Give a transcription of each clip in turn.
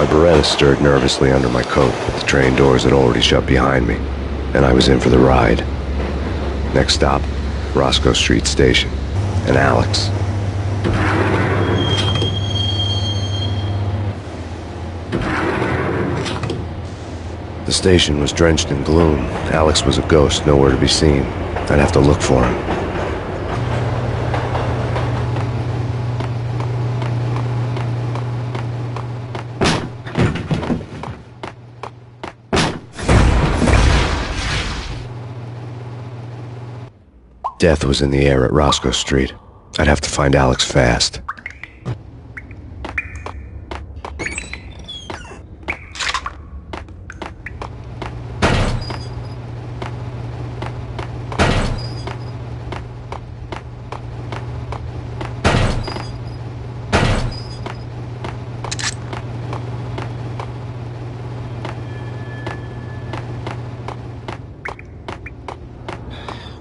My Beretta stirred nervously under my coat, but the train doors had already shut behind me, and I was in for the ride. Next stop, Roscoe Street Station, and Alex. The station was drenched in gloom. Alex was a ghost, nowhere to be seen. I'd have to look for him. Death was in the air at Roscoe Street. I'd have to find Alex fast.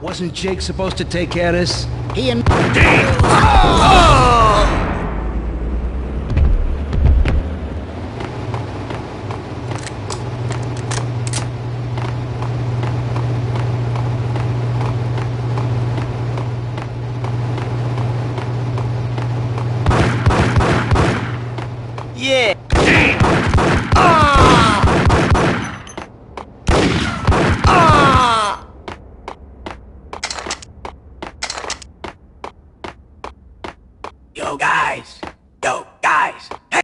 Wasn't Jake supposed to take care of this? He and... Yeah! Yo, guys! Yo, guys! Hey!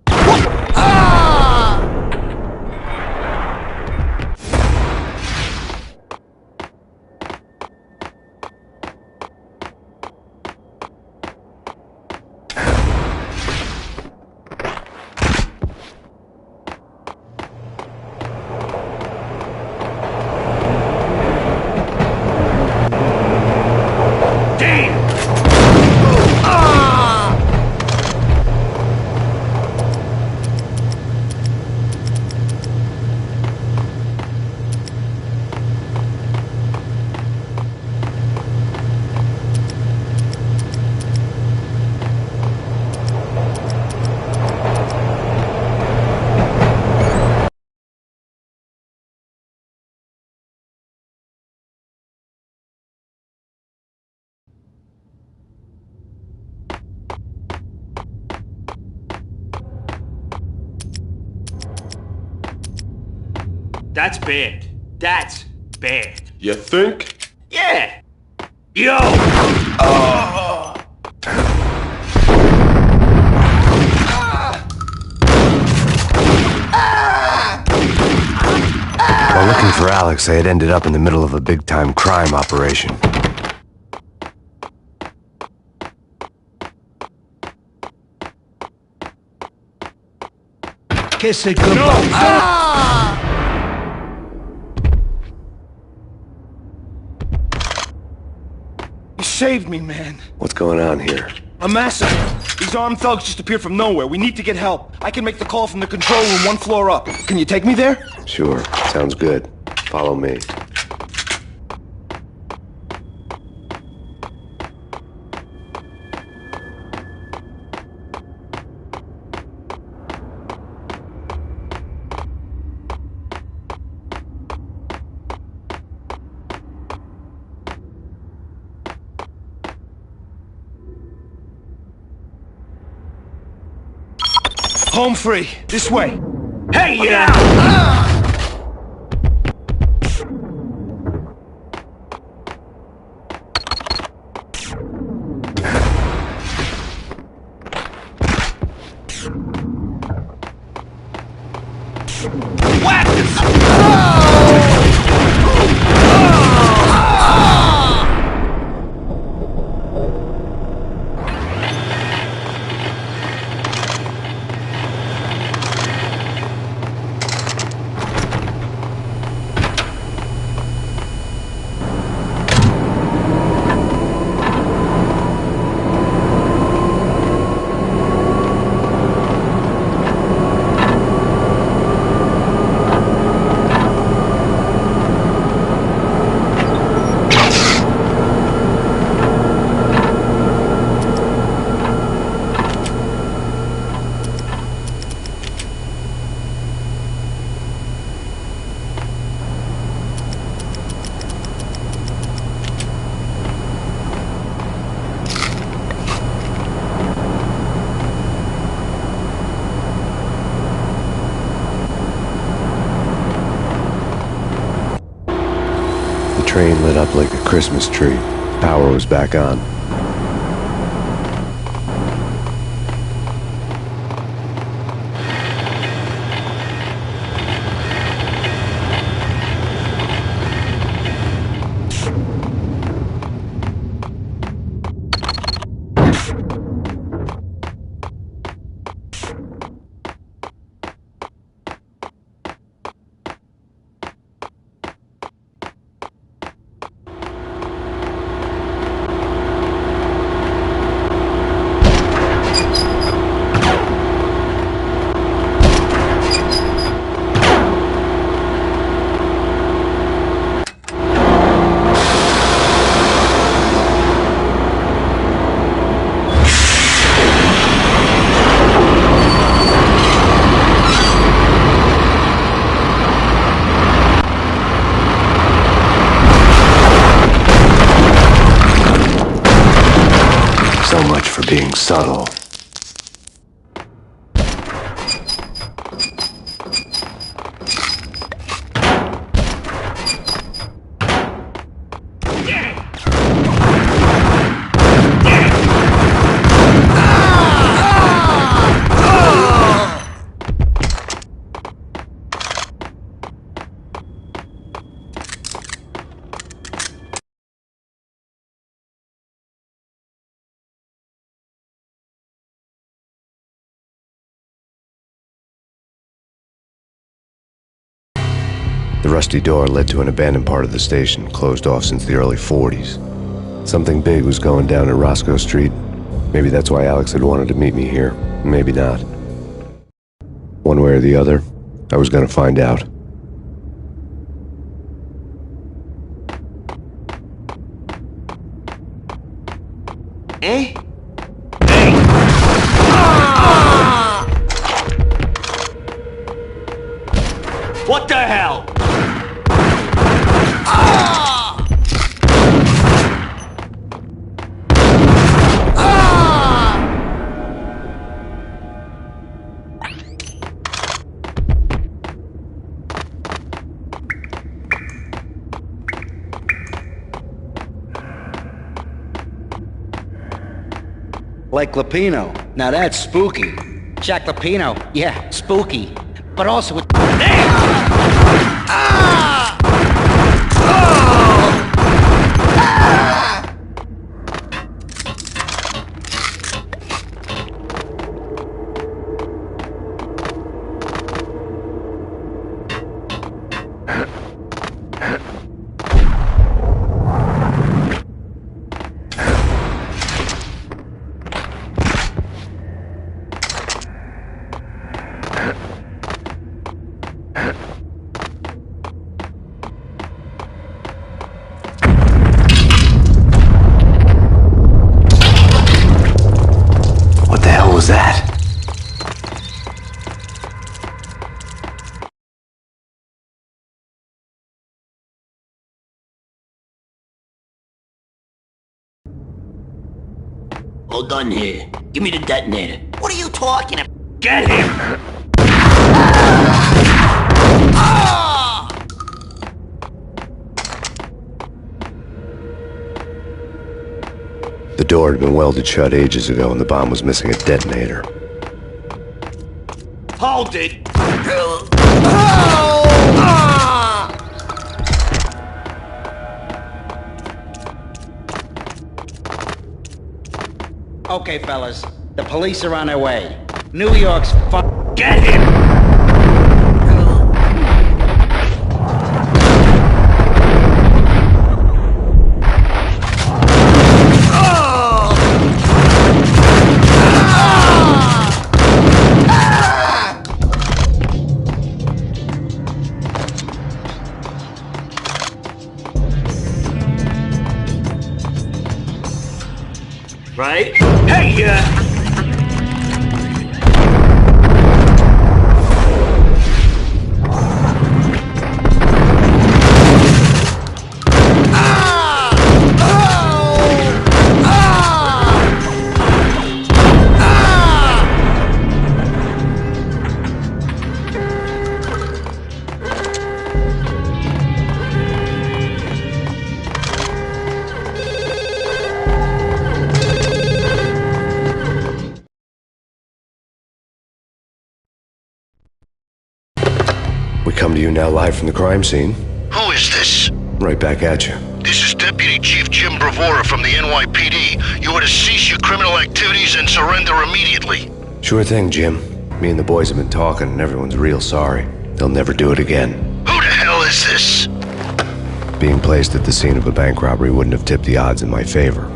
That's bad. That's bad. You think? Yeah! Yo! While looking for Alex, I had ended up in the middle of a big-time crime operation. Kiss it goodbye. You saved me, man. What's going on here? A massacre. These armed thugs just appeared from nowhere. We need to get help. I can make the call from the control room one floor up. Can you take me there? Sure, sounds good. Follow me. Home free. This way. Hey, yeah! train lit up like a Christmas tree. Power was back on. So much for being subtle. The rusty door led to an abandoned part of the station, closed off since the early 40s. Something big was going down at Roscoe Street. Maybe that's why Alex had wanted to meet me here. Maybe not. One way or the other, I was gonna find out. Eh? What the hell? Like Lapino. Now that's spooky. Jack Lapino. Yeah, spooky. But also with... What the hell was that? All done here. Give me the detonator. What are you talking about? Get him! The door had been welded shut ages ago and the bomb was missing a detonator. Hold it! Okay, fellas. The police are on their way. New York's Get him! Right? Hey, We come to you now live from the crime scene. Who is this? Right back at you. This is Deputy Chief Jim Bravura from the NYPD. You are to cease your criminal activities and surrender immediately. Sure thing, Jim. Me and the boys have been talking and everyone's real sorry. They'll never do it again. Who the hell is this? Being placed at the scene of a bank robbery wouldn't have tipped the odds in my favor.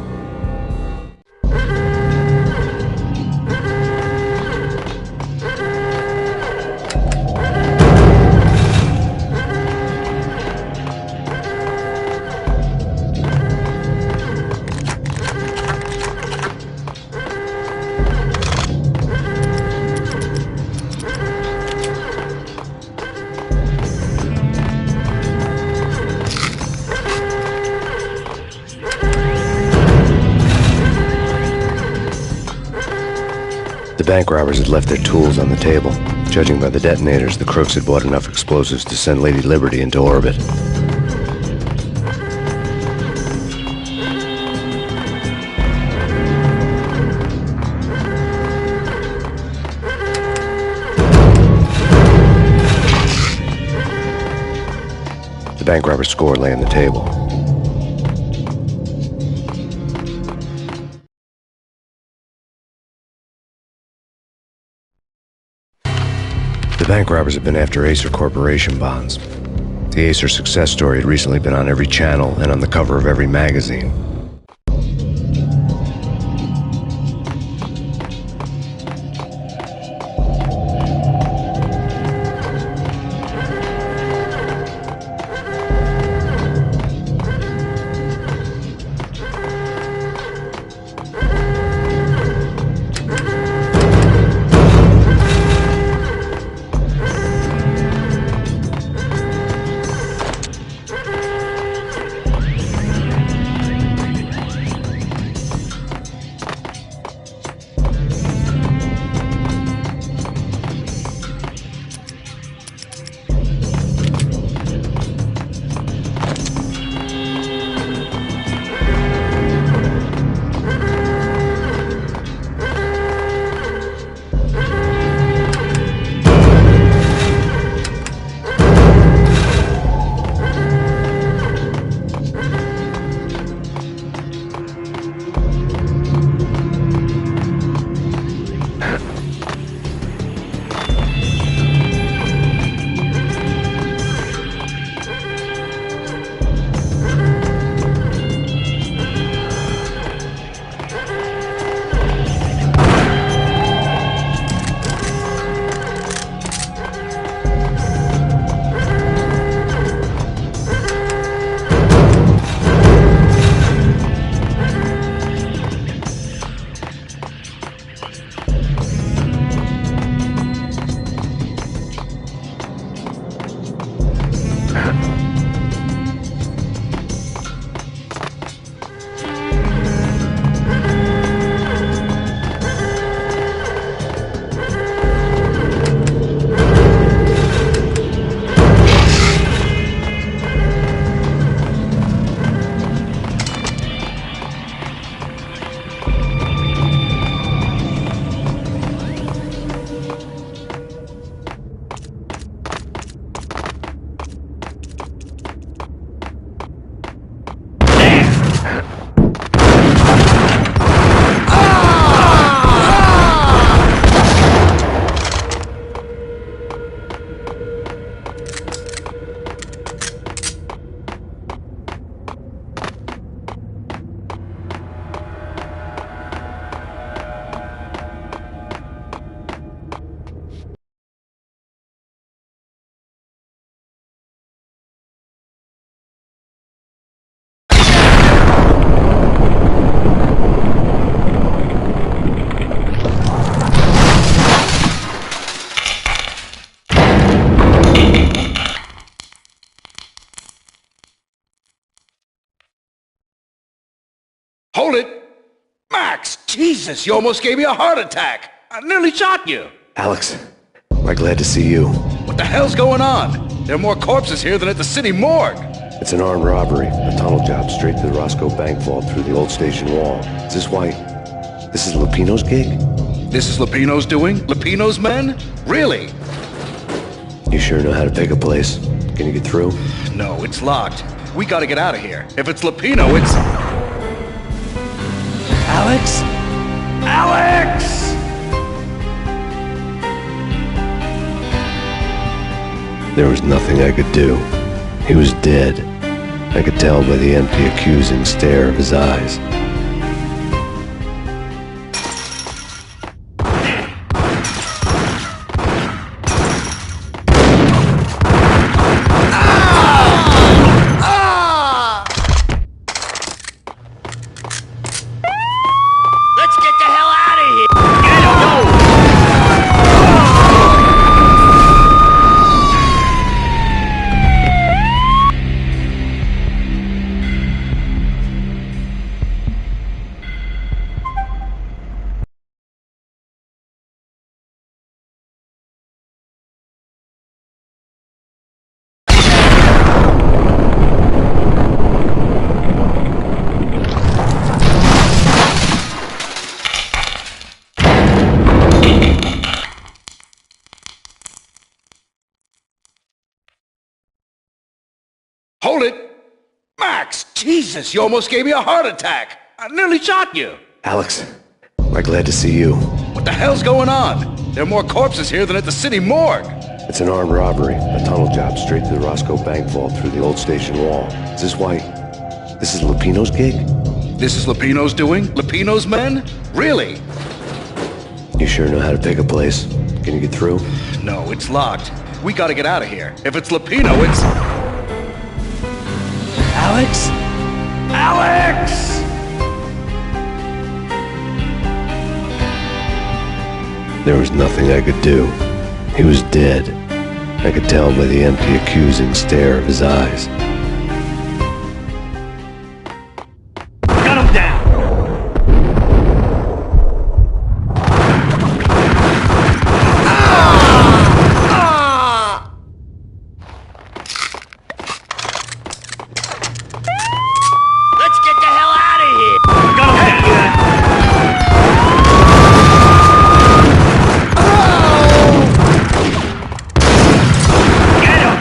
The bank robbers had left their tools on the table. Judging by the detonators, the crooks had bought enough explosives to send Lady Liberty into orbit. The bank robber's score lay on the table. The bank robbers have been after Acer Corporation bonds. The Acer success story had recently been on every channel and on the cover of every magazine. Hold it! Max! Jesus, you almost gave me a heart attack! I nearly shot you! Alex, I'm glad to see you. What the hell's going on? There are more corpses here than at the city morgue! It's an armed robbery, a tunnel job straight to the Roscoe Bank vault through the old station wall. Is this why... this is Lupino's gig? This is Lupino's doing? Lupino's men? Really? You sure know how to pick a place? Can you get through? No, it's locked. We gotta get out of here. If it's Lupino, it's... Alex? Alex! There was nothing I could do. He was dead. I could tell by the empty, accusing stare of his eyes. Let's get the hell out of here! Hold it! Max! Jesus, you almost gave me a heart attack! I nearly shot you! Alex, am I glad to see you? What the hell's going on? There are more corpses here than at the city morgue! It's an armed robbery, a tunnel job straight to the Roscoe Bank vault through the old station wall. Is this why... this is Lupino's gig? This is Lupino's doing? Lupino's men? Really? You sure know how to pick a place? Can you get through? No, it's locked. We gotta get out of here. If it's Lupino, it's... Alex? Alex! There was nothing I could do. He was dead. I could tell by the empty, accusing stare of his eyes. Got him down! Let's get the hell out of here! Got him down! Get him!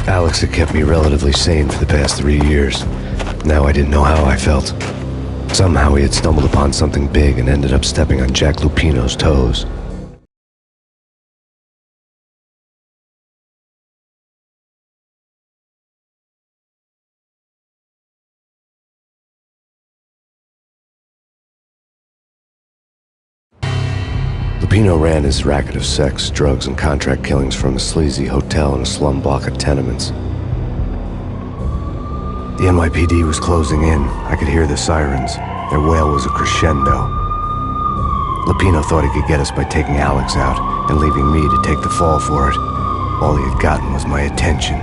Alex had kept me relatively sane for the past 3 years. Now I didn't know how I felt. Somehow he had stumbled upon something big and ended up stepping on Jack Lupino's toes. Lupino ran his racket of sex, drugs, and contract killings from a sleazy hotel in a slum block of tenements. The NYPD was closing in. I could hear the sirens. Their wail was a crescendo. Lupino thought he could get us by taking Alex out and leaving me to take the fall for it. All he had gotten was my attention.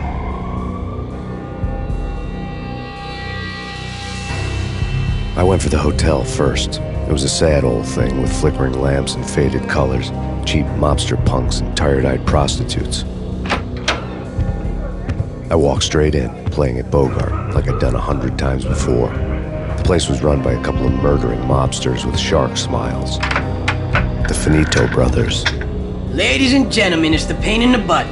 I went for the hotel first. It was a sad old thing with flickering lamps and faded colors, cheap mobster punks and tired-eyed prostitutes. I walked straight in, playing at Bogart, like I'd done 100 times before. The place was run by a couple of murdering mobsters with shark smiles. The Finito brothers. Ladies and gentlemen, it's the Payne in the butt.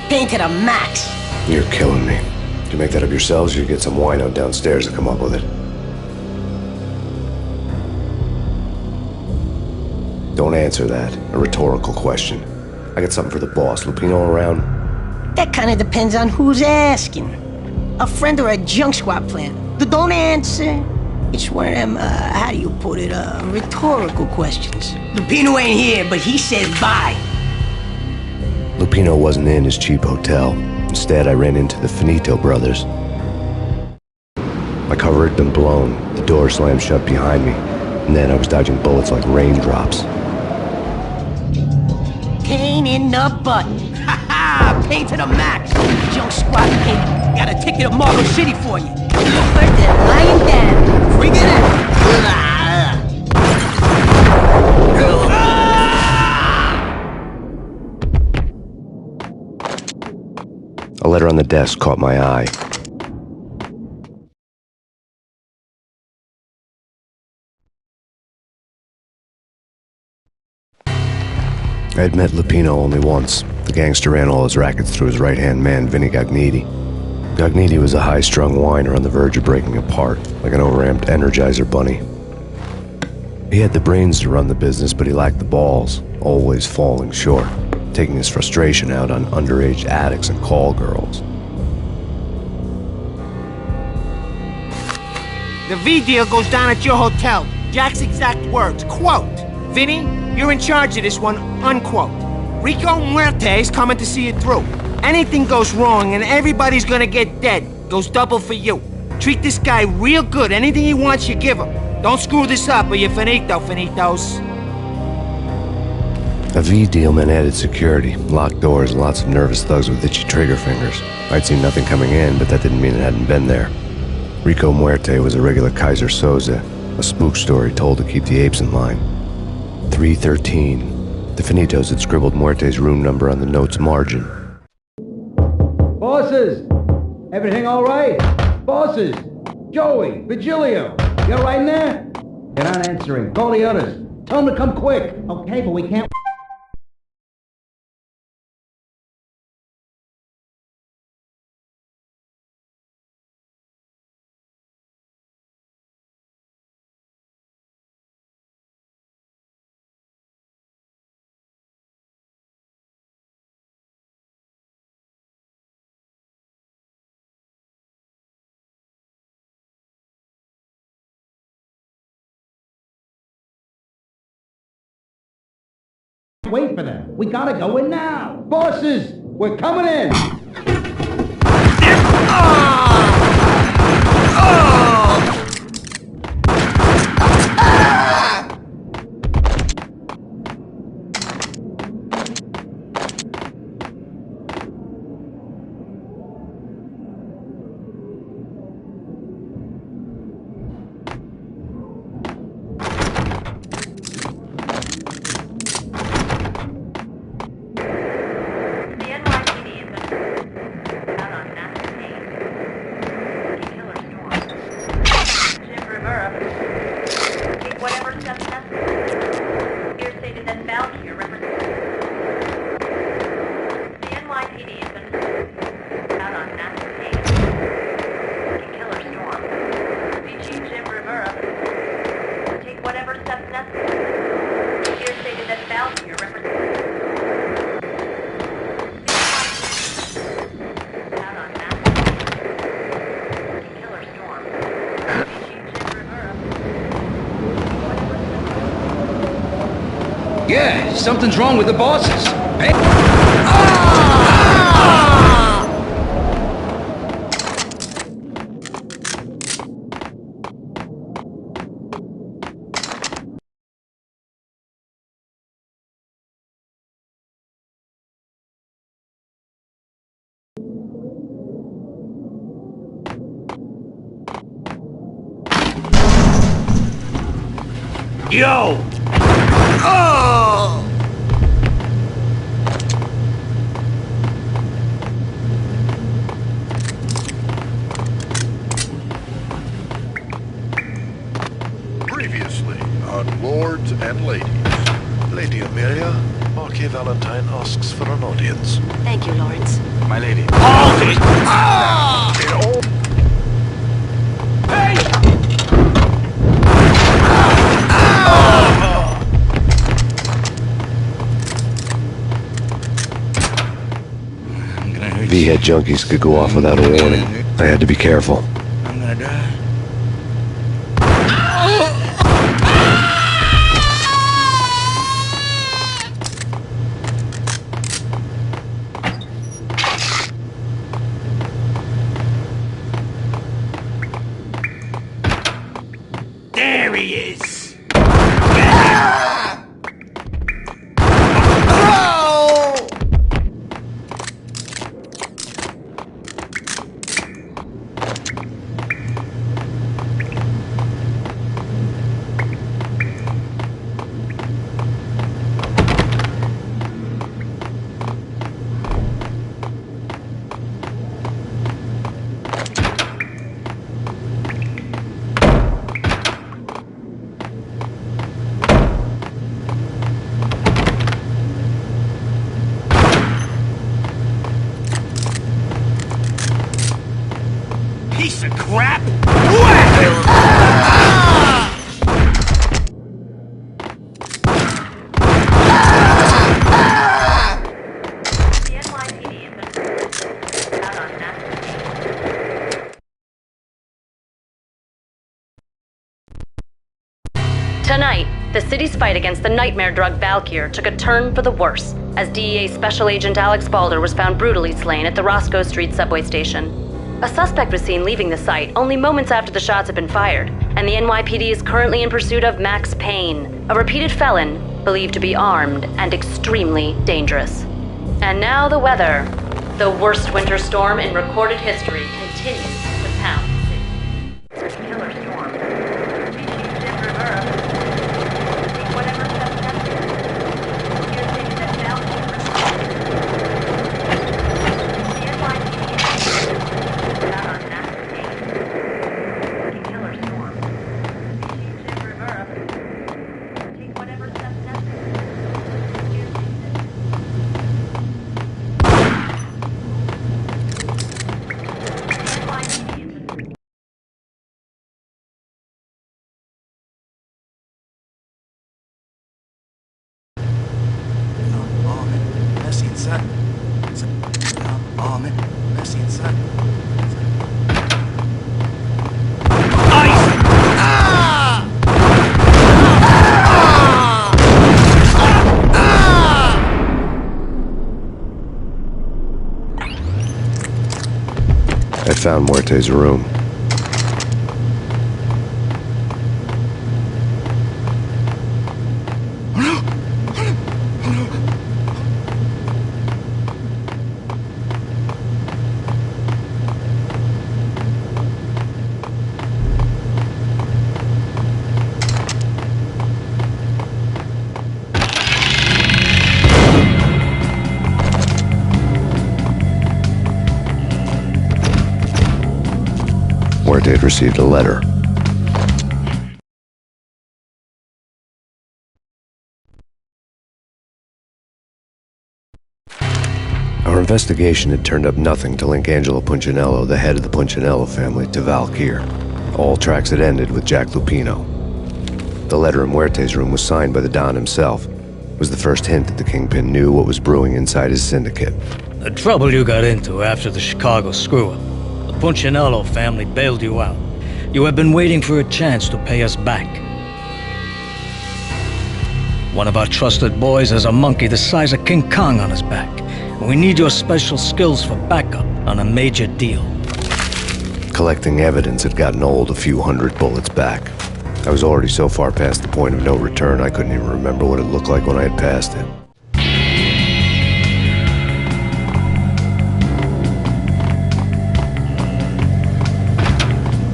Payne to the max. You're killing me. Did you make that up yourselves, or you get some wino downstairs to come up with it? Don't answer that. A rhetorical question. I got something for the boss. Lupino around? That kind of depends on who's asking. A friend or a junk squad plan. Don't answer. It's one of them, how do you put it, rhetorical questions. Lupino ain't here, but he said bye. Lupino wasn't in his cheap hotel. Instead, I ran into the Finito brothers. My cover had been blown. The door slammed shut behind me. And then I was dodging bullets like raindrops. Payne in the butt. Ha ha! Payne to the max. Junk squad Payne. Got a ticket to Marble City for you. Go first and lying down. Bring it out. A letter on the desk caught my eye. I had met Lupino only once. The gangster ran all his rackets through his right-hand man, Vinny Gagniti. Gagniti was a high-strung whiner on the verge of breaking apart, like an overamped Energizer bunny. He had the brains to run the business, but he lacked the balls, always falling short, taking his frustration out on underage addicts and call girls. The V deal goes down at your hotel. Jack's exact words, quote, "Vinny, you're in charge of this one," unquote. Rico Muerte's coming to see it through. Anything goes wrong and everybody's gonna get dead. Goes double for you. Treat this guy real good. Anything he wants, you give him. Don't screw this up or you're finito, finitos. A V deal meant added security, locked doors, and lots of nervous thugs with itchy trigger fingers. I'd seen nothing coming in, but that didn't mean it hadn't been there. Rico Muerte was a regular Kaiser Soze, a spook story told to keep the apes in line. 313. The Finitos had scribbled Muerte's room number on the note's margin. Bosses! Everything all right? Bosses! Joey! Vigilio! You all right in there? They're not answering. Call the others. Tell them to come quick. Okay, but we can't... Wait for them. We gotta go in now. Bosses, we're coming in. Yeah, something's wrong with the bosses. Hey. Yo! Previously on Lords and Ladies. Lady Amelia, Marquis Valentine asks for an audience. Thank you, Lawrence. My lady. Meathead junkies could go off without a warning. I had to be careful. I'm gonna die. There he is! Piece of crap! Tonight, the city's fight against the nightmare drug Valkyr took a turn for the worse, as DEA Special Agent Alex Balder was found brutally slain at the Roscoe Street subway station. A suspect was seen leaving the site only moments after the shots had been fired, and the NYPD is currently in pursuit of Max Payne, a repeated felon believed to be armed and extremely dangerous. And now the weather. The worst winter storm in recorded history continues to pound the city. Killer storm. Species in reverse. Take whatever steps necessary. Here's things that sound the NYPD out on Max Payne. Killer storm. Species in reverse. Take whatever steps necessary. Here's things Messy inside. Messy inside. I found Muerte's room. Muerte had received a letter. Our investigation had turned up nothing to link Angelo Punchinello, the head of the Punchinello family, to Valkyr. All tracks had ended with Jack Lupino. The letter in Muerte's room was signed by the Don himself. It was the first hint that the Kingpin knew what was brewing inside his syndicate. The trouble you got into after the Chicago screw-up. The Punchinello family bailed you out. You have been waiting for a chance to pay us back. One of our trusted boys has a monkey the size of King Kong on his back. We need your special skills for backup on a major deal. Collecting evidence had gotten old a few hundred bullets back. I was already so far past the point of no return I couldn't even remember what it looked like when I had passed it.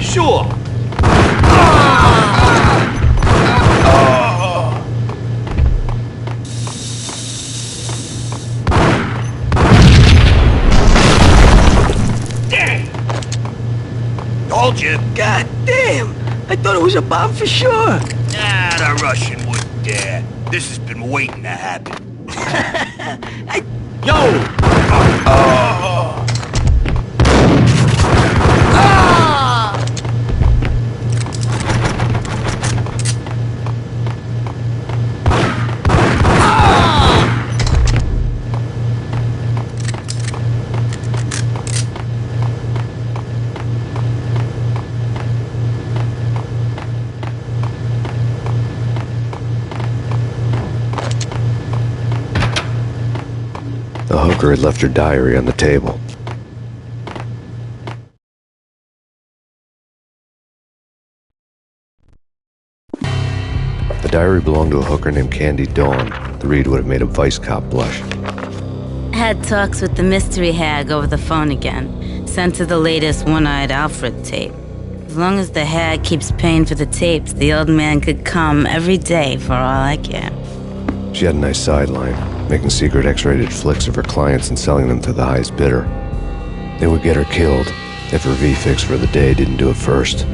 Sure! Told you. God damn! I thought it was a bomb for sure. Ah, the Russian wouldn't dare. This has been waiting to happen. Yo! hooker had left her diary on the table. The diary belonged to a hooker named Candy Dawn. The read would have made a vice cop blush. Had talks with the mystery hag over the phone again. Sent her the latest One-Eyed Alfred tape. As long as the hag keeps paying for the tapes, the old man could come every day for all I care. She had a nice sideline, making secret X-rated flicks of her clients and selling them to the highest bidder. It would get her killed if her V-fix for the day didn't do it first.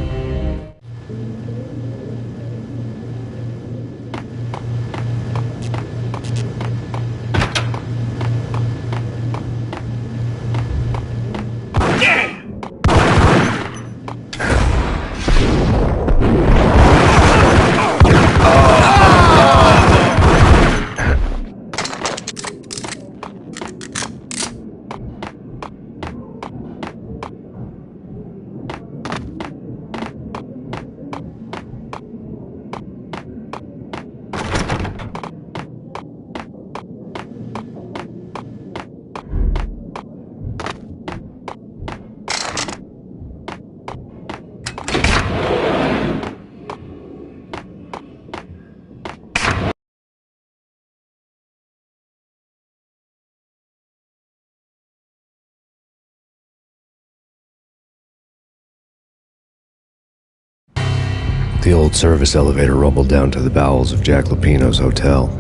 The old service elevator rumbled down to the bowels of Jack Lupino's hotel.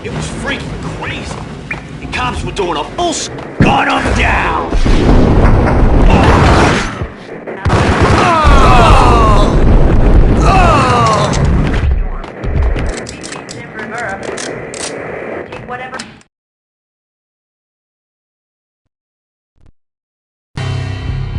It was freaking crazy. The cops were doing a full gun 'em down.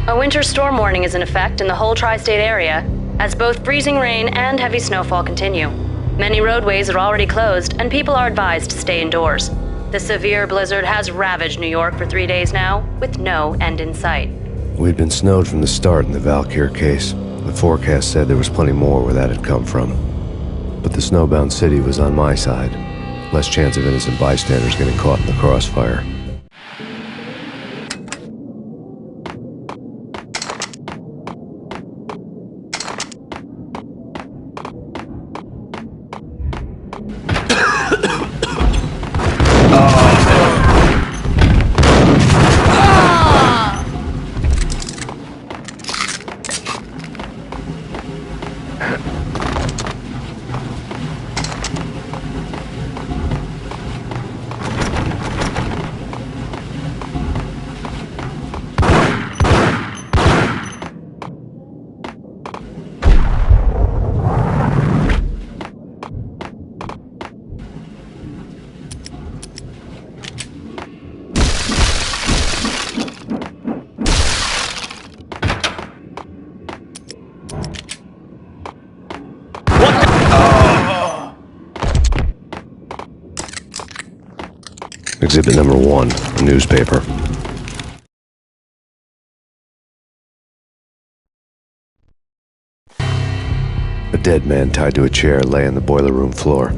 A winter storm warning is in effect in the whole tri-state area, as both freezing rain and heavy snowfall continue. Many roadways are already closed, and people are advised to stay indoors. The severe blizzard has ravaged New York for 3 days now, with no end in sight. We'd been snowed from the start in the Valkyr case. The forecast said there was plenty more where that had come from. But the snowbound city was on my side. Less chance of innocent bystanders getting caught in the crossfire. Exhibit number 1, a newspaper. A dead man tied to a chair lay on the boiler room floor.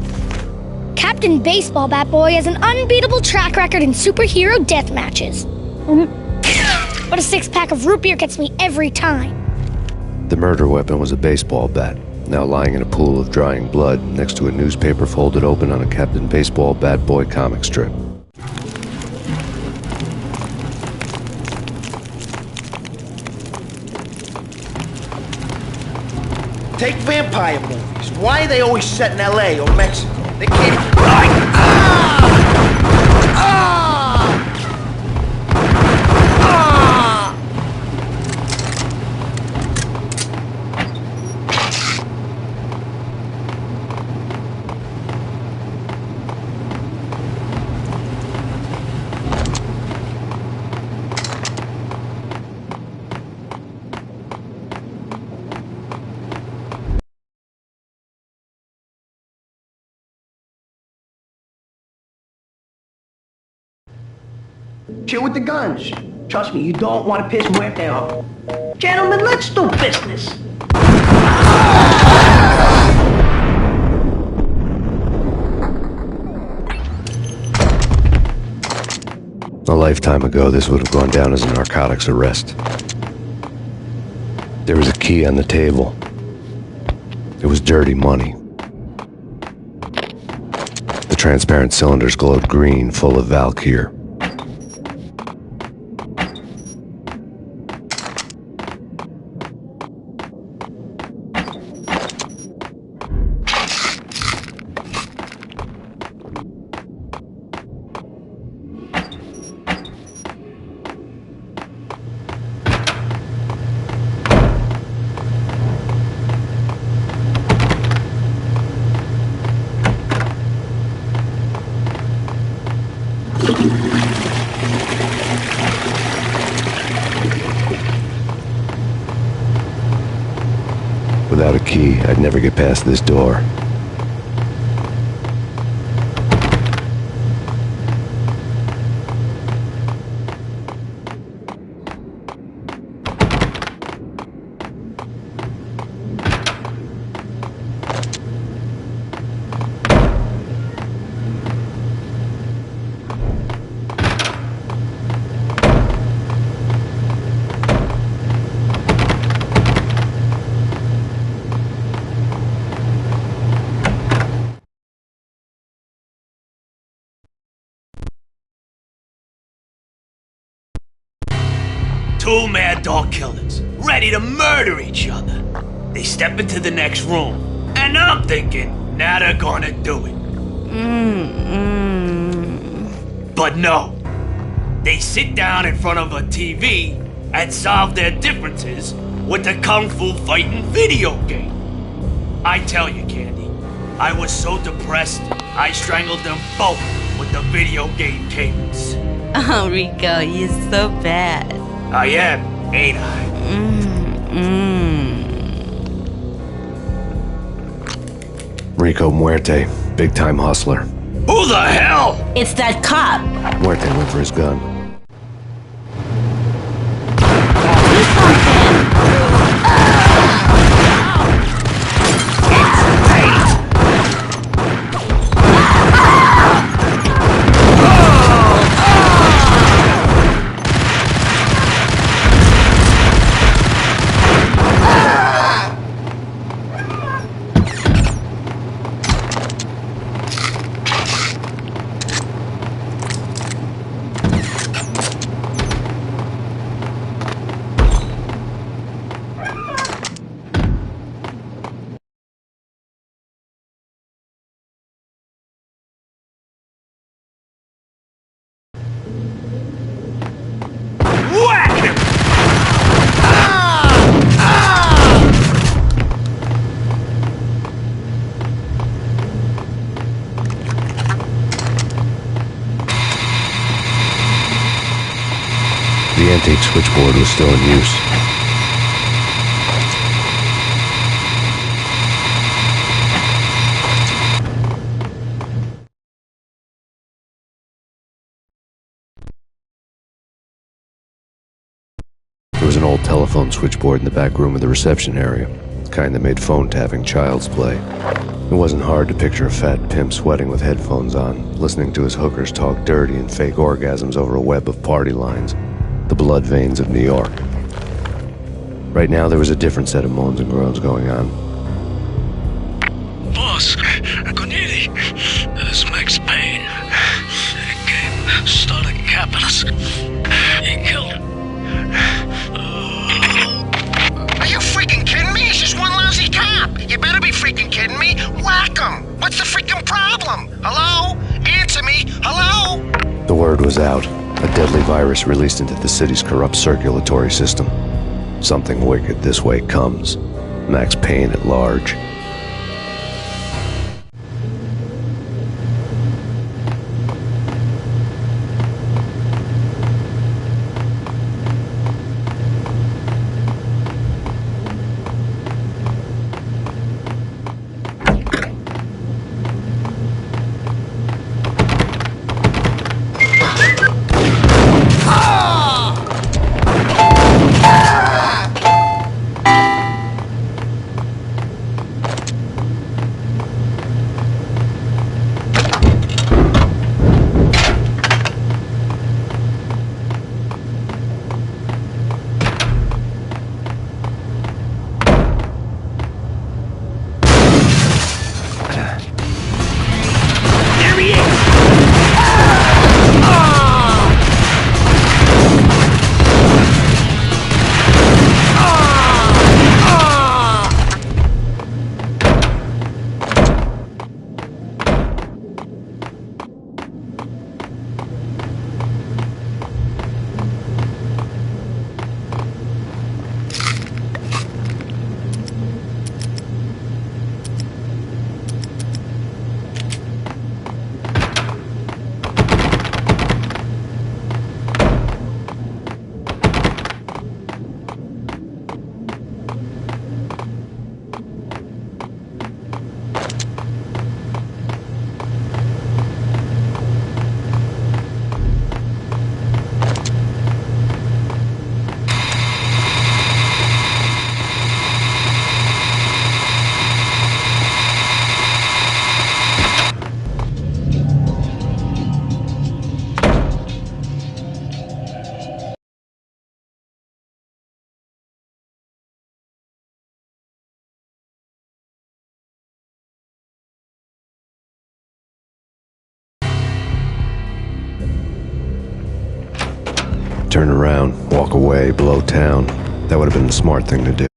Captain Baseball Bat Boy has an unbeatable track record in superhero death matches. But a 6-pack of root beer gets me every time. The murder weapon was a baseball bat, now lying in a pool of drying blood next to a newspaper folded open on a Captain Baseball Bat Boy comic strip. Take vampire movies. Why are they always set in LA or Mexico? They can't. Chill with the guns. Trust me, you don't want to piss Muerte off. Gentlemen, let's do business. A lifetime ago, this would have gone down as a narcotics arrest. There was a key on the table. It was dirty money. The transparent cylinders glowed green, full of Valkyr. Without a key, I'd never get past this door. Two mad dog killers, ready to murder each other. They step into the next room, and I'm thinking, now they're gonna do it. But no. They sit down in front of a TV and solve their differences with a kung fu fighting video game. I tell you, Candy, I was so depressed, I strangled them both with the video game cables. Oh, Rico, you're so bad. I am, ain't I? Rico Muerte, big-time hustler. Who the hell? It's that cop. Muerte went for his gun. The antique switchboard was still in use. There was an old telephone switchboard in the back room of the reception area, the kind that made phone tapping child's play. It wasn't hard to picture a fat pimp sweating with headphones on, listening to his hookers talk dirty and fake orgasms over a web of party lines. The blood veins of New York. Right now, there was a different set of moans and groans going on. Boss, Corneli, this is Max Payne. He came, started capping us. He killed him. Are you freaking kidding me? It's just one lousy cop. You better be freaking kidding me. Whack him. What's the freaking problem? Hello? Answer me. Hello? The word was out. A deadly virus released into the city's corrupt circulatory system. Something wicked this way comes. Max Payne at large. turn around, walk away, blow town. That would have been the smart thing to do.